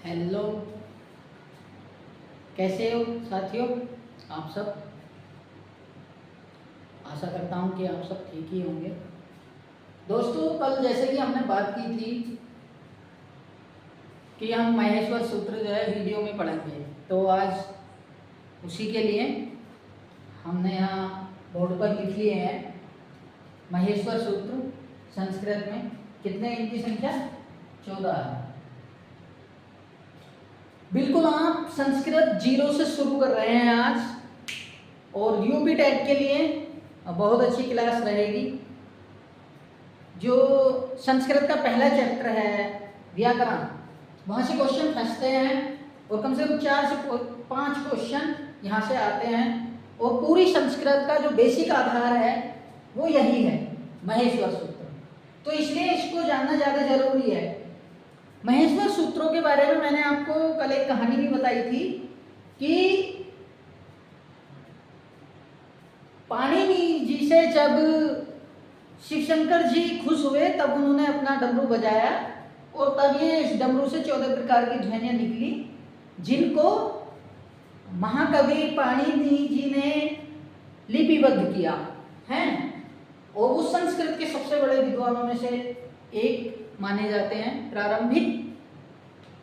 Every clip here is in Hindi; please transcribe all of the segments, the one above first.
हेलो, कैसे हो साथियों? आप सब, आशा करता हूँ कि आप सब ठीक ही होंगे। दोस्तों, कल जैसे कि हमने बात की थी कि हम महेश्वर सूत्र जो है वीडियो में पढ़ेंगे, तो आज उसी के लिए हमने यहाँ बोर्ड पर लिख लिए हैं महेश्वर सूत्र। संस्कृत में कितने, इनकी संख्या 14 है। बिल्कुल आप संस्कृत जीरो से शुरू कर रहे हैं आज, और यूपी टेट के लिए बहुत अच्छी क्लास रहेगी। जो संस्कृत का पहला चैप्टर है व्याकरण, वहाँ से क्वेश्चन फंसते हैं और कम से कम 4 से 5 क्वेश्चन यहाँ से आते हैं, और पूरी संस्कृत का जो बेसिक आधार है वो यही है, महेश्वर सूत्र। तो इसलिए इसको जानना ज़्यादा जरूरी है। महेश्वर सूत्रों के बारे में मैंने आपको कल एक कहानी भी बताई थी कि पाणिनि जी से जब शिवशंकर जी खुश हुए तब उन्होंने अपना डमरू बजाया, और तब ये इस डमरू से 14 प्रकार की ध्वनियां निकली, जिनको महाकवि पाणिनि जी ने लिपिबद्ध किया है, और उस संस्कृत के सबसे बड़े विद्वानों में से एक माने जाते हैं, प्रारंभिक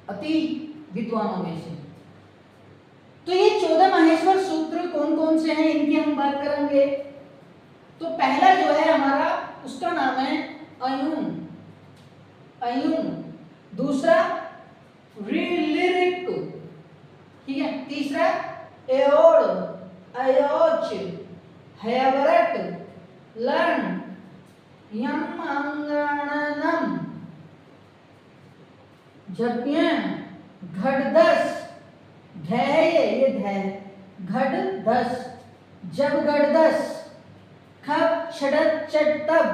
अति विद्वानों में से। तो ये 14 माहेश्वर सूत्र कौन कौन से हैं, इनकी हम बात करेंगे। तो पहला जो है हमारा, उसका नाम है अयुन, अयुन। दूसरा रिलिरिक, ठीक है। तीसरा एओड, अयोच, हैवरट, लर्न, यमंगणनम, जप्य, घटदस, धैर्य, ये धैर्य, घटदस, जब घटदस, खप छड़त चटतब,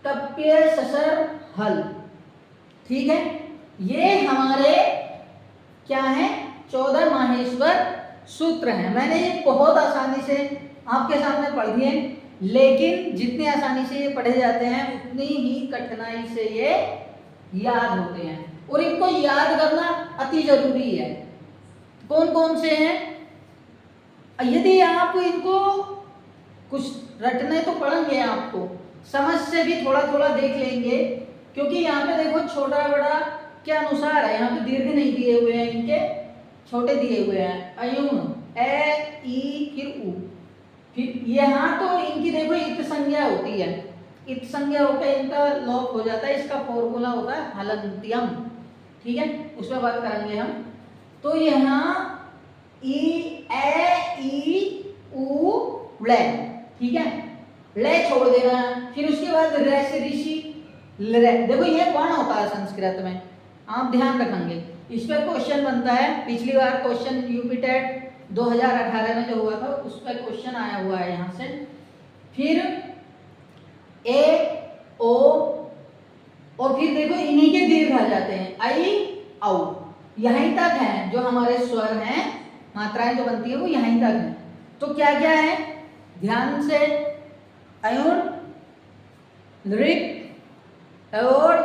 कप्य ससर हल। ठीक है, ये हमारे क्या है, 14 माहेश्वर सूत्र हैं। मैंने ये बहुत आसानी से आपके सामने पढ़ दिए, लेकिन जितनी आसानी से ये पढ़े जाते हैं उतनी ही कठिनाई से ये याद होते हैं, और इनको याद करना अति जरूरी है। कौन कौन से हैं? यदि आप इनको कुछ रटने तो पढ़ेंगे, आपको समझ से भी थोड़ा थोड़ा देख लेंगे, क्योंकि यहाँ पे देखो छोटा बड़ा के अनुसार है, यहाँ पे दीर्घ नहीं दिए हुए हैं, इनके छोटे दिए हुए हैं। अयुन, ए ई फिर उ, फिर यहाँ तो इनकी देखो इत संज्ञा होती है, इत संज्ञा होकर इनका लोप हो जाता है, इसका फॉर्मूला होता है हलंत्यम। ठीक है, उसमें बात करेंगे हम। तो यहाँ ई, ए ई उ ले, ठीक है, ले छोड़ देना है। फिर उसके बाद रे से ऋषि, देखो ये वर्ण होता है संस्कृत में, आप ध्यान रखेंगे। इस पर क्वेश्चन बनता है, पिछली बार क्वेश्चन यूपी टेट 2018 में जो हुआ था उस पर क्वेश्चन आया हुआ है यहाँ से। फिर ए ओ, और फिर देखो इन्हीं के दीर्घ आ जाते हैं, आई औ, यहीं तक है जो हमारे स्वर हैं, मात्राएं जो बनती है वो यहीं तक है। तो क्या क्या है, ध्यान से, अयुन, लिरिक, एओड,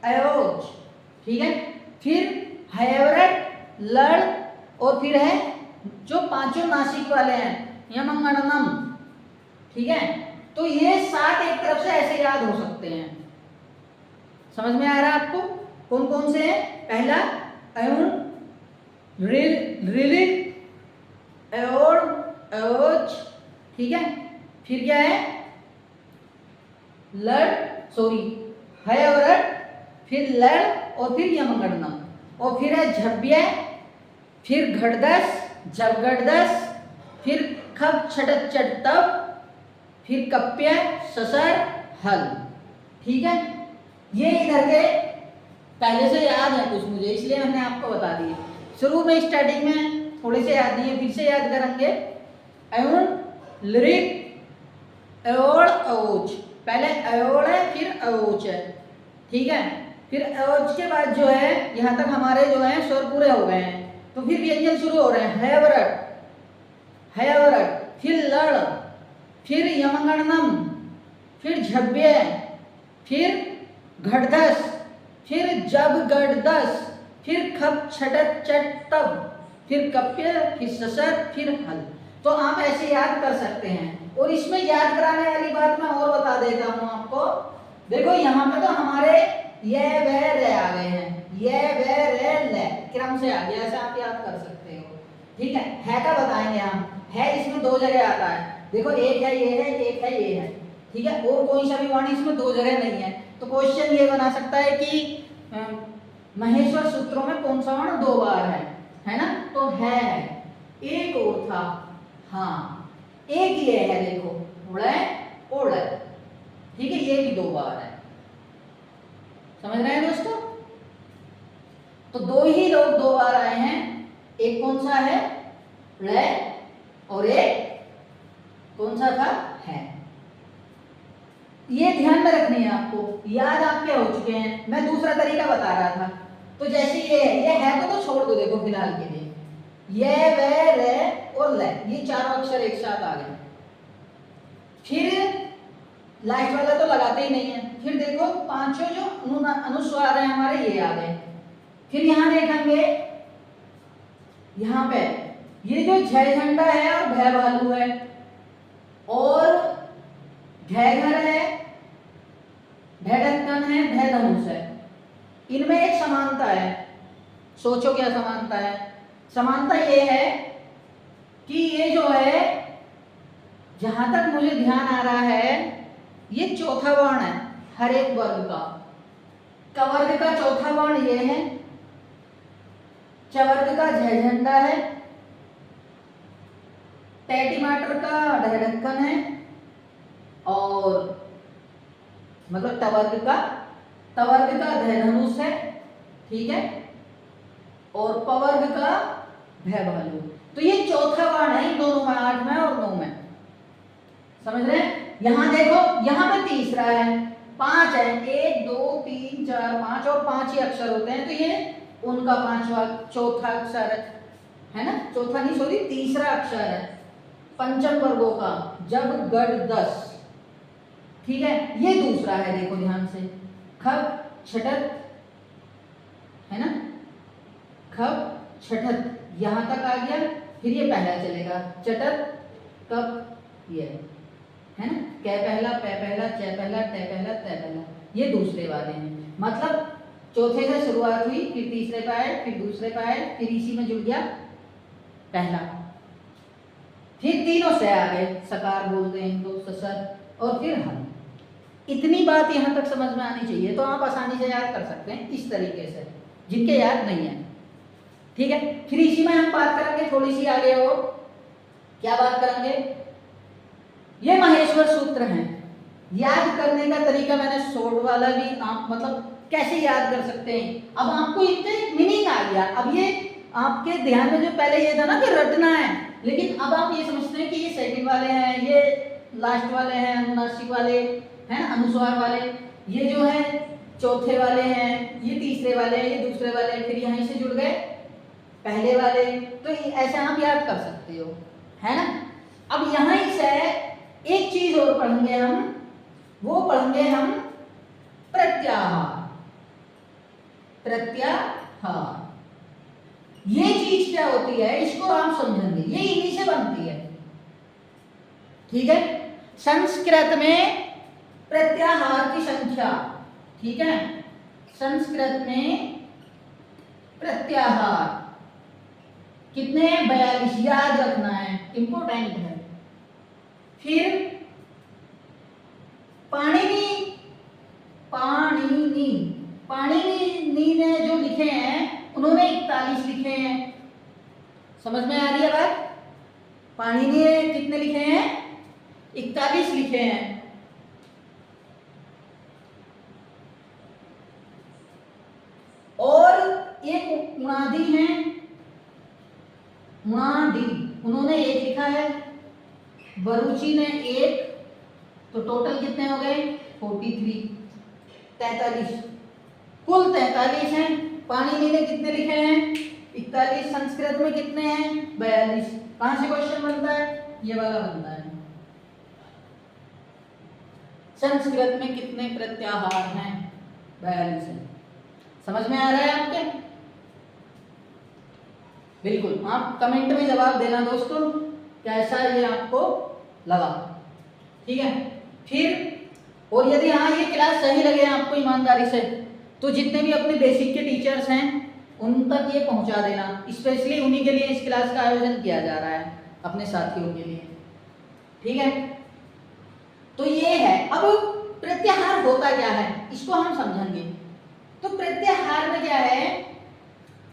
एओज, ठीक है। फिर हैवरट, लड़, और फिर है जो 5 नासिक वाले हैं, यमंगणनम, ठीक है। तो ये 7 एक तरफ से ऐसे याद हो सकते हैं। समझ में आ रहा है आपको कौन कौन से हैं? पहला अयुन, रिलिक, एओड, एओज, ठीक है। फिर क्या है, लड़, सॉरी, हैवरट, फिर लड़, और फिर यमंगणनम, और फिर है झब्य, फिर घटदस, जब घटदस, फिर खप छटत चटतब, फिर कप्य ससर हल। ठीक है, ये इधर के पहले से याद है कुछ मुझे, इसलिए मैंने आपको बता दिए। शुरू में स्टार्टिंग में थोड़े से याद दिए, फिर से याद करेंगे। अयुन, लिरिक, एओड, अओज, पहले एओड है फिर अओज है, ठीक है। फिर अओज के बाद जो है यहाँ तक हमारे जो है स्वर पूरे हो गए हैं, तो फिर व्यंजन शुरू हो रहे हैं। हैवरट, हैवरट, फिर लड़, फिर यमंगणनम, फिर झब्य, फिर घटदस, फिर जब घटदस, फिर खप छटत चट तब, फिर कप्य, फिर ससर, फिर हल। तो आप ऐसे याद कर सकते हैं। और इसमें याद कराने वाली बात मैं और बता देता हूं आपको। देखो यहाँ पे तो हमारे ये व रे आ गए हैं, ये व रे ले क्रम से आ गया, ऐसे आप याद कर सकते हो। ठीक है का बताएंगे हम। है इसमें दो जगह आता है, देखो एक है ये है, एक है ये है। ठीक है, और कोई सा भी वर्ण इसमें दो जगह नहीं है। तो क्वेश्चन ये बना सकता है कि महेश्वर सूत्रों में कौन सा वर्ण दो बार है ना? तो है, एक और था, हाँ एक ये है, देखो उड़े ओड़े। ठीक है, ये भी दो बार है। समझ रहे हैं दोस्तों? तो दो ही लोग दो बार आए हैं, एक कौन सा है रे, और एक कौन सा था है। ये ध्यान में रखनी है आपको, याद आपके हो चुके हैं। मैं दूसरा तरीका बता रहा था। तो जैसे ये है तो छोड़ दो, देखो फिलहाल के लिए ये वे रे और ले, ये चारों अक्षर एक साथ आ गए। फिर लास्ट वाला तो लगाते ही नहीं है। फिर देखो पांचों जो अनुस्वार है हमारे ये आ गए। फिर यहां देखेंगे, यहां पे ये जो झ झंडा है और भय भालू है और घय घर है, भय ढक्कन है, भय धनुष है, इनमें एक समानता है। सोचो क्या समानता है? समानता ये है कि ये जो है, जहां तक मुझे ध्यान आ रहा है, ये चौथा वर्ण है हर एक वर्ग का। कवर्ग का चौथा वर्ण ये है, चवर्ग का झ झंडा है, टमाटर का ढक्कन है, और मतलब तवर्ग का धनुष है। ठीक है, और पवर्ग का भय भालू। तो ये चौथा वर्ण है इन दोनों में, 8 में और 9 में। समझ रहे हैं? यहां देखो, यहां पे तीसरा है, 5 है, 1 2 3 4 5 और 5 ही अक्षर होते हैं। तो ये उनका पांचवा चौथा अक्षर है ना, चौथा नहीं सॉरी तीसरा अक्षर है पंचम वर्गों का, जब गढ़ 10। ठीक है, ये दूसरा है, देखो ध्यान से, खप छटत है ना, खप छठत यहां तक आ गया। फिर ये पहला चलेगा, चटत कप ये है ना, कै पहला, पै पहला, च पहला, ट पहला, त पहला, ये दूसरे वाले हैं। मतलब चौथे से शुरुआत हुई, फिर तीसरे पे आए, फिर दूसरे पे आए, फिर इसी में जुड़ गया पहला, फिर तीनों से आ गए, सकार बोलते हैं इनको, ससर और फिर हम। इतनी बात यहां तक समझ में आनी चाहिए, तो आप आसानी से याद कर सकते हैं इस तरीके से, जिनके याद नहीं है। ठीक है, फिर इसी में हम बात करेंगे थोड़ी सी आगे, और क्या बात करेंगे, ये महेश्वर सूत्र हैं। याद करने का तरीका मैंने शॉर्ट वाला भी, आप मतलब कैसे याद कर सकते हैं। अब आपको इतने मीनिंग आ गया। अब ये आपके ध्यान में जो पहले ये था ना कि रटना है, लेकिन अब आप ये समझते हैं कि ये सेकंड वाले हैं, ये लास्ट वाले हैं, अनुनासिक वाले हैं, अनुस्वार वाले, ये जो है चौथे वाले हैं, ये तीसरे वाले हैं, ये दूसरे वाले हैं, फिर यहीं से जुड़ गए पहले वाले। तो ऐसे आप याद कर सकते हो, है ना। अब यहाँ से एक चीज और पढ़ेंगे हम, वो पढ़ेंगे हम प्रत्याहार। प्रत्याहार ये चीज क्या होती है, इसको आप समझेंगे, ये इन्हीं से बनती है। ठीक है, संस्कृत में प्रत्याहार की संख्या, ठीक है, संस्कृत में प्रत्याहार कितने हैं, 42, याद रखना है, इंपॉर्टेंट है। फिर पाणिनि ने जो लिखे हैं, उन्होंने 41 लिखे हैं। समझ में आ रही है बात? पाणिनि ने कितने लिखे हैं, 41 लिखे हैं। और एक उणादि हैं, उणादि, उन्होंने 1 लिखा है, बरूची ने 1, तो टोटल कितने हो गए, 43, 43, कुल 43 हैं। पाणिनि ने कितने लिखे हैं, 41, संस्कृत में कितने हैं, 42। कहां से क्वेश्चन बनता है, ये वाला बनता है, संस्कृत में कितने प्रत्याहार हैं, 42 हैं। समझ में आ रहा है आपके? बिल्कुल, आप कमेंट में जवाब देना दोस्तों, कैसा ये आपको लगा, ठीक है। फिर और यदि हाँ ये क्लास सही लगे आपको ईमानदारी से, तो जितने भी अपने बेसिक के टीचर्स हैं उन तक ये पहुंचा देना, स्पेशली उन्हीं के लिए इस क्लास का आयोजन किया जा रहा है, अपने साथियों के लिए, ठीक है। तो ये है। अब प्रत्याहार होता क्या है इसको हम समझेंगे। तो प्रत्याहार में क्या है,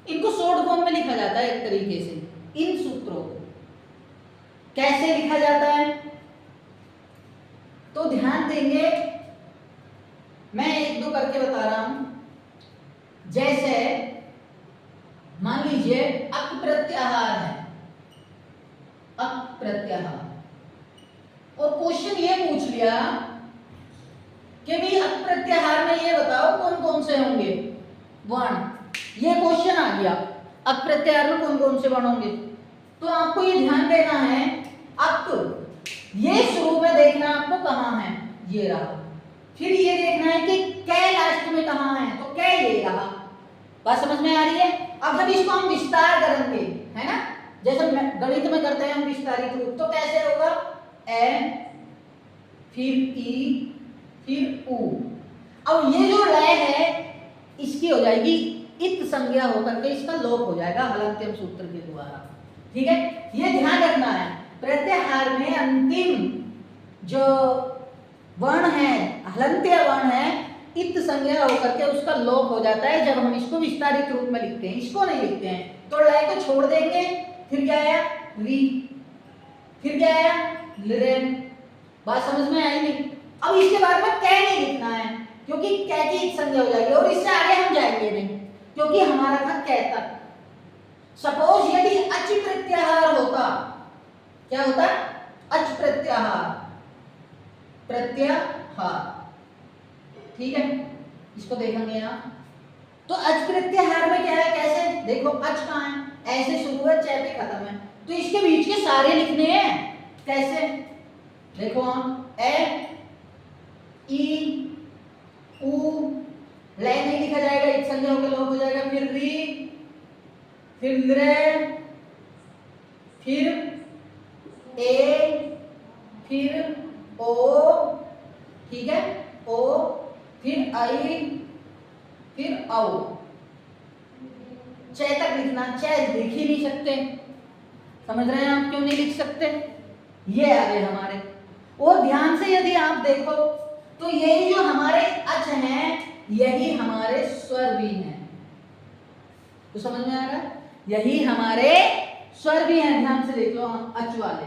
इनको शॉर्ट फॉर्म में लिखा जाता है एक तरीके से। इन सूत्रों को कैसे लिखा जाता है तो ध्यान देंगे, मैं एक दो करके बता रहा हूं। जैसे मान लीजिए अक प्रत्याहार है, अक प्रत्याहार, और क्वेश्चन ये पूछ लिया कि भी अक प्रत्याहार में ये बताओ कौन कौन से होंगे वर्ण। ये क्वेश्चन आ गया, अक प्रत्याहार में कौन कौन से वर्ण होंगे, तो आपको ये ध्यान देना है अक, ये शुरू में देखना आपको कहां है, ये रहा। फिर ये देखना है कि कै लास्ट में कहां है, तो कै ये रहा। बात समझ में आ रही है। अब जब इसको हम विस्तार करेंगे, है ना, जैसे गणित में करते हैं हम विस्तारित रूप, तो कैसे होगा, ए फिर ई फिर उ। अब ये जो लय है इसकी हो जाएगी इत संज्ञा होकर के इसका लोप हो जाएगा हलंत्यम सूत्र के द्वारा, ठीक है। ये ध्यान रखना है, प्रत्याहार में अंतिम जो वर्ण है, हलंत्य वर्ण है, इत संज्ञा होकर के उसका लोप हो जाता है जब हम इसको विस्तारित रूप में लिखते हैं। इसको नहीं लिखते हैं तो लय को छोड़ देंगे, फिर क्या आया री, फिर क्या आया लिरेन। बात समझ में आई नहीं। अब इसके बाद में कै नहीं लिखना है क्योंकि कै की इत संज्ञा हो जाएगी, और इससे आगे हम जाएंगे नहीं क्योंकि हमारा था कै तक। सपोज यदि अच प्रत्याहार होता, क्या होता, अच प्रत्याहार, प्रत्याहार, ठीक है, इसको देखेंगे यहाँ। तो अच प्रत्याहार में क्या है, कैसे देखो, अच कहाँ है, ऐसे शुरू है चै पे खत्म है, तो इसके बीच के सारे लिखने हैं। कैसे देखो, हम ए ई उ, लय नहीं लिखा जाएगा, एक संज्ञा होकर लोप हो जाएगा, फिर री, फिर लृ, फिर ए, फिर ओ, ठीक है, ओ, फिर आई, फिर औ। चै तक लिखना, चै लिख ही नहीं सकते, समझ रहे हैं आप क्यों नहीं लिख सकते, ये आ गए हमारे। और ध्यान से यदि आप देखो तो यही जो हमारे अच हैं यही हमारे स्वर भी हैं, तो समझ में आ रहा है, यही हमारे स्वर भी हैं। ध्यान से देख लो अच वाले।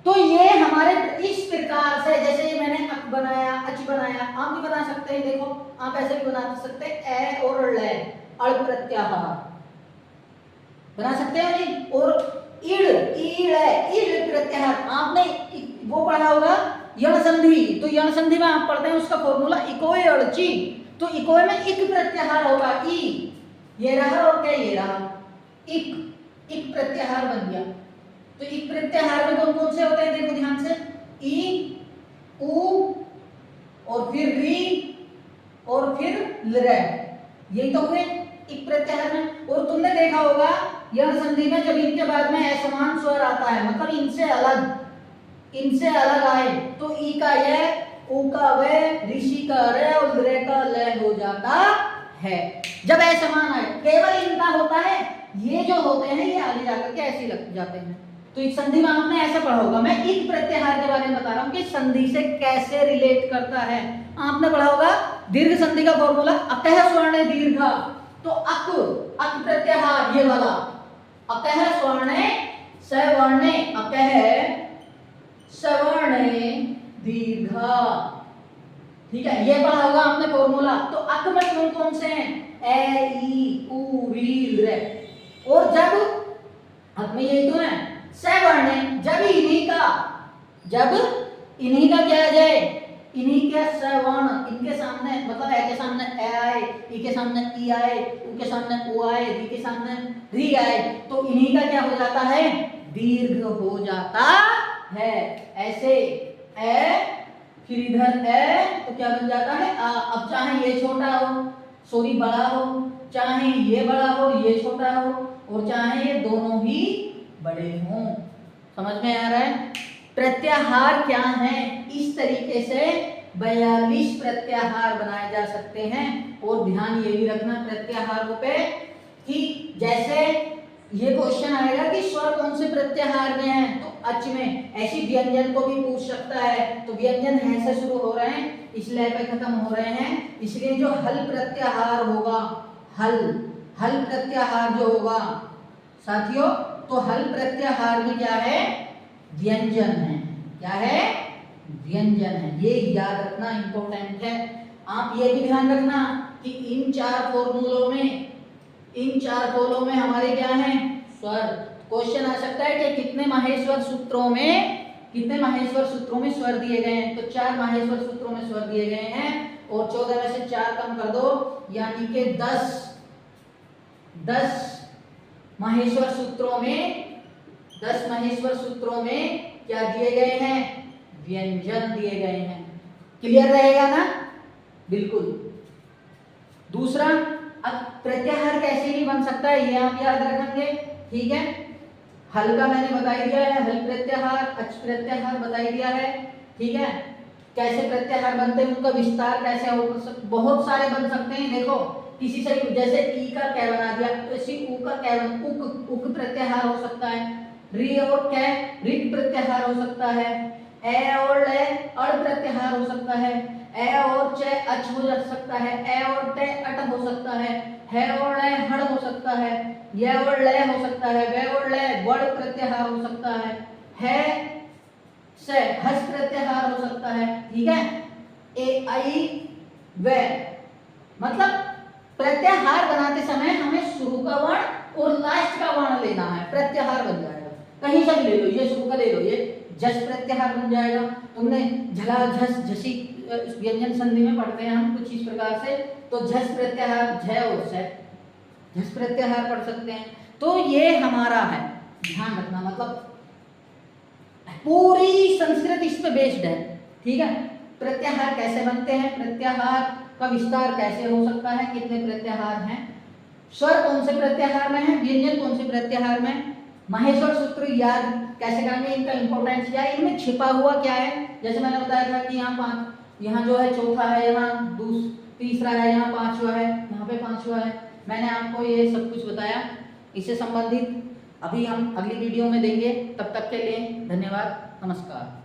तो ये हमारे इस प्रकार से, जैसे ये मैंने अक बनाया, अच बनाया, आप भी बना सकते हैं। देखो आप ऐसे भी बना सकते हैं, ए और लय, अड़ प्रत्याहार बना सकते हैं नहीं, और इड़, इड़ प्रत्याहार आपने वो पढ़ा होगा यण संधि, तो यण संधि में आप पढ़ते हैं उसका फॉर्मूला इकोए अड़ची, तो इकोए में इक प्रत्याहार होगा, ई ये रहा और क्या ये रहा, इक प्रत्याहार बन गया। तो इक प्रत्याहार में कौन कौन से होते हैं, देखो ध्यान से, ई उ और फिर री और फिर लृ, यही तो हुए इक प्रत्याहार में। और तुमने देखा होगा यण संधि में जब इनके बाद में असमान स्वर आता है, मतलब इनसे अलग आए, तो ई का य, उ का व, ऋषि का र और लृ का ल हो जाता है। जब असमान आए, केवल इनका होता है, ये जो होते हैं ये आगे जाकर के ऐसे लग जाते हैं। तो इस संधि में आपने ऐसा पढ़ा होगा, मैं इक प्रत्याहार के बारे में बता रहा हूं कि संधि से कैसे रिलेट करता है। आपने पढ़ा होगा दीर्घ संधि का फॉर्मूला अकह स्वर्ण दीर्घ, तो अक प्रत्याहार ये वाला, अकह स्वर्ण सवर्णे, अकह सवर्णे दीर्घ, ठीक है, ये पढ़ा होगा आपने फॉर्मूला। तो अक में कौन कौन से हैं, ए ई उ री लृ, और जब अक में यही तो है सवर्ण, जब इन्हीं का क्या आ जाए, इन्हीं के सवर्ण, इनके सामने मतलब ए के सामने ए आए, ई के सामने ई आए, उ के सामने उ आए, री के सामने री आए, तो इन्हीं का क्या हो जाता है, दीर्घ हो जाता है। ऐसे ए, फिर इधर ए, तो क्या बन जाता है आ। अब चाहे ये छोटा हो, सॉरी बड़ा हो, चाहे ये बड़ा हो ये छोटा हो और चाहे ये दोनों ही बड़े हों। समझ में आ रहा है? प्रत्याहार क्या है? इस तरीके से 42 प्रत्याहार बनाए जा सकते हैं। और ध्यान ये भी रखना प्रत्याहारों पे कि जैसे ये क्वेश्चन आएगा कि स्वर कौन से प्रत्याहार में है, तो अच में, ऐसी व्यंजन को भी पूछ सकता है। तो व्यंजन है से शुरू हो रहे हैं, इसलिए पे खत्म हो रहे हैं, इसलिए जो हल प्रत्याहार होगा, हल प्रत्याहार जो होगा साथियों, तो हल प्रत्याहार में क्या है? व्यंजन है। क्या है? व्यंजन है। ये याद रखना इंपॉर्टेंट है। आप ये भी ध्यान रखना कि इन चार फॉर्मूलों में हमारे क्या हैं? स्वर। क्वेश्चन आ सकता है कि कितने माहेश्वर सूत्रों में स्वर दिए गए हैं, तो 4 माहेश्वर सूत्रों में स्वर दिए गए हैं और 14 में से 4 कम कर दो, यानी कि 10 माहेश्वर सूत्रों में क्या दिए गए हैं? व्यंजन दिए गए हैं। क्लियर रहेगा ना? बिल्कुल। दूसरा, अब प्रत्याहार कैसे भी बन सकता है ये आप याद रखेंगे, ठीक है? हल का मैंने बता ही दिया है, हल प्रत्याहार, अच प्रत्याहार बता ही दिया है, ठीक है? कैसे प्रत्याहार बनते हैं, उनका विस्तार कैसे हो, बहुत सारे बन सकते हैं। देखो किसी से जैसे ई का कै बना दिया, तो इसी उ का कै उक प्रत्याहार हो सकता है, री और कै रिक प्रत्याहार हो सकता है, ए और ले अड़ प्रत्याहार हो सकता है, ए और चे अच हो सकता है, ए और टे अट हो सकता है और ले हड़ हो सकता है, ये और ले हो सकता है, वे और ले वड़ प्रत्याहार हो सकता है से हस प्रत्याहार हो सकता है, ठीक है? ए आई वे, मतलब प्रत्याहार बनाते समय हमें शुरू का वर्ण और लास्ट का वर्ण लेना है, प्रत्याहार बन जाएगा। कहीं से भी ले लो, ये शुरू का ले लो, ये जस प्रत्याहार बन जाएगा। तुमने झला झस झसी व्यंजन संधि में पढ़ते हैं हम कुछ इस प्रकार से, तो झस प्रत्याहार झ और से झस प्रत्याहार पढ़ सकते हैं। तो ये हमारा है, ध्यान रखना, मतलब पूरी संस्कृत इस पे बेस्ड है, ठीक है? प्रत्याहार कैसे बनते हैं, प्रत्याहार का विस्तार कैसे हो सकता है, कितने प्रत्याहार हैं, स्वर कौन से प्रत्याहार में है, व्यंजन कौन से प्रत्याहार में, माहेश्वर सूत्र याद कैसे करेंगे, इनका इंपॉर्टेंस क्या है, इनमें छिपा हुआ क्या है। जैसे मैंने बताया था कि यहाँ जो है चौथा है, यहाँ तीसरा है, यहाँ पांचवा है, यहाँ पे पांचवा है। मैंने आपको ये सब कुछ बताया। इससे संबंधित अभी हम अगली वीडियो में देंगे। तब तक के लिए धन्यवाद, नमस्कार।